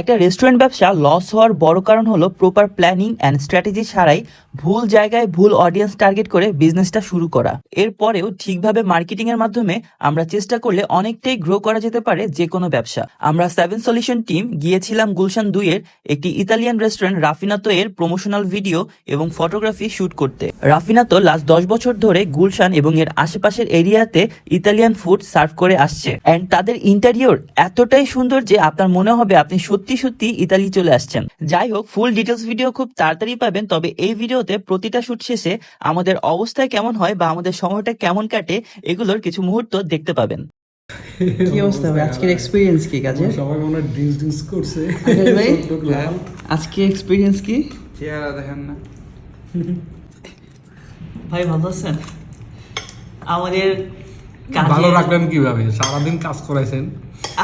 একটা রেস্টুরেন্ট ব্যবসা লস হওয়ার বড় কারণ হলো প্রপার প্ল্যানিং অ্যান্ড স্ট্র্যাটেজি ছাড়াই ভুল জায়গায় ভুল অডিয়েন্স টার্গেট করে বিজনেসটা শুরু করা। এরপরেও ঠিকভাবে মার্কেটিং এর মাধ্যমে আমরা চেষ্টা করলে অনেকটাই গ্রো করা যেতে পারে যে কোনো ব্যবসা। আমরা 7 সলিউশন টিম গিয়েছিলাম গুলশান 2 এর একটি ইতালিয়ান রেস্টুরেন্ট রাফিনাতো এর প্রমোশনাল ভিডিও এবং ফটোগ্রাফি শুট করতে। রাফিনাতো লাস্ট 10 বছর ধরে গুলশান এবং এর আশেপাশের এরিয়াতে ইতালিয়ান ফুড সার্ভ করে আসছে, অ্যান্ড তাদের ইন্টেরিয়র এতটাই সুন্দর যে আপনার মনে হবে আপনি সত্যি সত্যি ইতালি চলে আসছেন। যাই হোক, ফুল ডিটেলস ভিডিও খুব তাড়াতাড়ি পাবেন, তবে এই ভিডিওতে প্রতিটা শুট শেষে আমাদের অবস্থায় কেমন হয় বা আমাদের সময়টা কেমন কাটে এগুলোর কিছু মুহূর্ত দেখতে পাবেন। কি অবস্থা ভাই, আজকের এক্সপেরিয়েন্স কি কাজে? সবাই মনে হয় ড্রিঙ্কস করছে। ভাই আজকে এক্সপেরিয়েন্স কি? চেহারা দেখেন না ভাই ভালো আছেন? আমাদের ভালো রাখলেন কিভাবে? সারাদিন কাজ করাইছেন।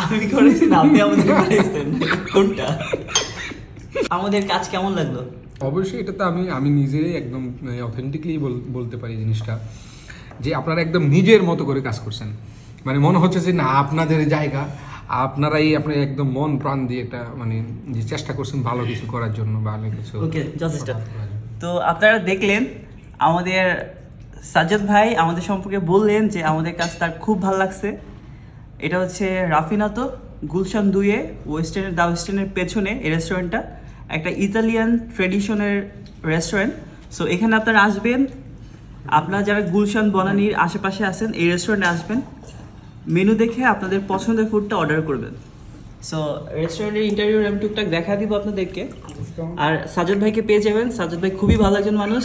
আমি করেছি না, আপনি আমাদের করেছেন। কোনটা? আমাদের কাজ কেমন লাগলো? অবশ্যই এটা তো আমি নিজেই একদম অথেন্টিকলি বলতে পারি জিনিসটা, যে আপনারা একদম নিজের মতো করে কাজ করছেন। মানে মনে হচ্ছে যে না আপনাদের জায়গা, আপনারাই আপনি একদম মন প্রাণ দিয়ে এটা মানে যে চেষ্টা করছেন ভালো কিছু করার জন্য, ভালো কিছু। ওকে, যথেষ্ট। তো আপনারা দেখলেন আমাদের সাজ্জাদ ভাই আমাদের সম্পর্কে বললেন যে আমাদের কাজ তার খুব ভালো লাগছে। এটা হচ্ছে রাফিনাতো, গুলশান 2 এ দ্য ওয়েস্টার্নের পেছনে এই রেস্টুরেন্টটা একটা ইতালিয়ান ট্রেডিশনের রেস্টুরেন্ট। সো এখানে আপনারা আসবেন, আপনারা যারা গুলশান বনানীর আশেপাশে আছেন এই রেস্টুরেন্টে আসবেন, মেনু দেখে আপনাদের পছন্দের ফুডটা অর্ডার করবেন। সো রেস্টুরেন্টের ইন্টারভিউর আমি টুকটাক দেখা দিব আপনাদেরকে। আর সাজ্জাদ ভাইকে পেয়ে যাবেন, সাজ্জাদ ভাই খুবই ভালো একজন মানুষ।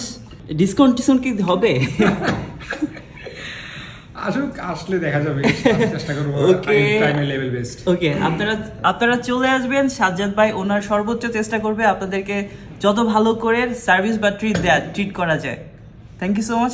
ডিসকাউন্ট কি হবে? আসলে দেখা যাবে, চেষ্টা করব টাইম লেভেল বেস্ট। ওকে, আপনারা চলে আসবেন, সাজ্জাদ ভাই ওনার সর্বোচ্চ চেষ্টা করবে আপনাদেরকে যত ভালো করে সার্ভিস বা ট্রিট করা যায়। Thank you so much.